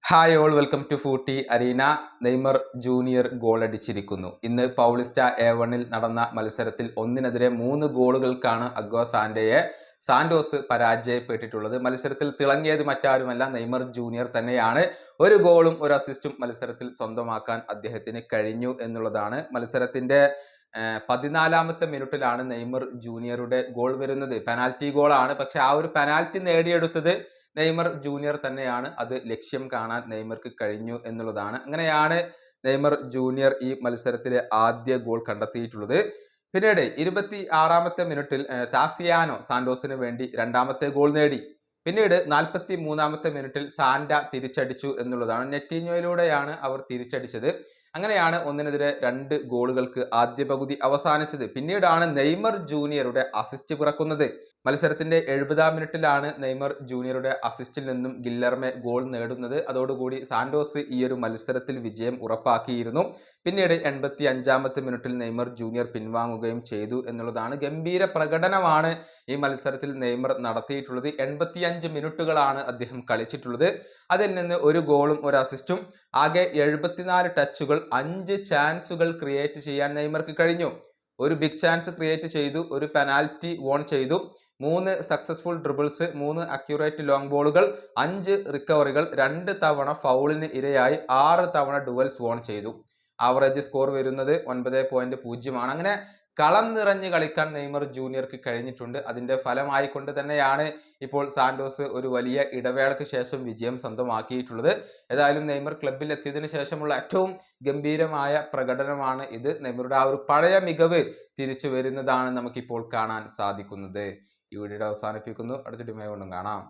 Hi all, welcome to Footy Arena. Neymar Junior goal അടിച്ചിരിക്കുന്നു. ഇന്ന് Paulista A1-ൽ നടന്ന മത്സരത്തിൽ 1-നെതിരെ 3 ഗോളുകൾക്കാണ് അഗ്വ സാന്റോസ് പരാജയപ്പെട്ടിട്ടുള്ളത്. മത്സരത്തിൽ തിളങ്ങിയത് മറ്റാരുമല്ല, നെയ്മർ ജൂനിയർ തന്നെയാണ്. ഒരു ഗോളും ഒരു അസിസ്റ്റും മത്സരത്തിൽ സ്വന്തമാക്കാൻ അദ്ദേഹത്തിന് കഴിഞ്ഞു എന്നുള്ളതാണ്. മത്സരത്തിന്റെ 14-ാമത്തെ മിനിറ്റിലാണ് നെയ്മർ ജൂനിയറുടെ ഗോൾ വരുന്നത്. പെനാൽറ്റി ഗോളാണ്, പക്ഷെ ആ ഒരു പെനാൽറ്റി നേടിയെടുത്തത് നെയ്മർ ജൂനിയർ തന്നെയാണ്. അത് ലക്ഷ്യം കാണാൻ നെയ്മർക്ക് കഴിഞ്ഞു എന്നുള്ളതാണ്. അങ്ങനെയാണ് നെയ്മർ ജൂനിയർ ഈ മത്സരത്തിലെ ആദ്യ ഗോൾ കണ്ടെത്തിയിട്ടുള്ളത്. പിന്നീട് 26-ാമത്തെ മിനിറ്റിൽ താസിയാനോ സാന്റോസിന് വേണ്ടി രണ്ടാമത്തെ ഗോൾ നേടി. പിന്നീട് 43-ാമത്തെ മിനിറ്റിൽ സാന്റ തിരിച്ചടിച്ചു എന്നുള്ളതാണ്. നെറ്റിഞ്ഞോയിലൂടെയാണ് അവർ തിരിച്ചടിച്ചത്. അങ്ങനെയാണ് 1-നെതിരെ 2 ഗോളുകൾക്ക് ആദ്യ പകുതി അവസാനിച്ചത്. പിന്നീടാണ് നെയ്മർ ജൂനിയറുടെ അസിസ്റ്റ് പിറക്കുന്നത്. മത്സരത്തിന്റെ 70-ാം മിനിറ്റിലാണ് നെയ്മർ ജൂനിയറുടെ അസിസ്റ്റിൽ നിന്നും ഗില്ലർമെ ഗോൾ നേടുന്നത്. അതോടുകൂടി സാന്റോസ് ഈ ഒരു മത്സരത്തിൽ വിജയം ഉറപ്പാക്കിയിരുന്നു. പിന്നീട് 85-ാമത്തെ മിനിറ്റിൽ നെയ്മർ ജൂനിയർ പിൻവാങ്ങുകയും ചെയ്തു എന്നുള്ളതാണ്. ഗംഭീര പ്രകടനമാണ് ഈ മത്സരത്തിൽ നെയ്മർ നടത്തിയിട്ടുള്ളത്. 85 മിനിറ്റുകളാണ് അദ്ദേഹം കളിച്ചിട്ടുള്ളത്. അതിൽ നിന്ന് ഒരു ഗോളും ഒരു അസിസ്റ്റും, ആകെ 74 ടച്ചുകൾ, 5 ചാൻസുകൾ ക്രിയേറ്റ് ചെയ്യാൻ നെയ്മർക്ക് കഴിഞ്ഞു. ഒരു ബിഗ് ചാൻസ് ക്രിയേറ്റ് ചെയ്തു, ഒരു പെനാൽറ്റി വോൺ ചെയ്തു, 3 സക്സസ്ഫുൾ ഡ്രിബിൾസ്, 3 അക്യുറേറ്റ് ലോങ് ബോളുകൾ, 5 റിക്കവറികൾ, 2 തവണ ഫൗളിന് ഇരയായി, 6 തവണ ഡുവൽസ് വോൺ ചെയ്തു. ആവറേജ് സ്കോർ വരുന്നത് 9.0 ആണ്. അങ്ങനെ കളം നിറഞ്ഞ് കളിക്കാൻ നെയ്മർ ജൂനിയർക്ക് കഴിഞ്ഞിട്ടുണ്ട്. അതിന്റെ ഫലമായിക്കൊണ്ട് തന്നെയാണ് ഇപ്പോൾ സാന്റോസ് ഒരു വലിയ ഇടവേളയ്ക്ക് ശേഷം വിജയം സ്വന്തമാക്കിയിട്ടുള്ളത്. ഏതായാലും നെയ്മർ ക്ലബിൽ എത്തിയതിനു ശേഷമുള്ള ഏറ്റവും ഗംഭീരമായ പ്രകടനമാണ് ഇത്. നെയ്മറുടെ ആ ഒരു പഴയ മികവ് തിരിച്ചു വരുന്നതാണ് നമുക്കിപ്പോൾ കാണാൻ സാധിക്കുന്നത്. ഈ വീഡിയോ അവസാനിപ്പിക്കുന്നു. അടുത്ത വീഡിയോയുമായി വീണ്ടും കാണാം.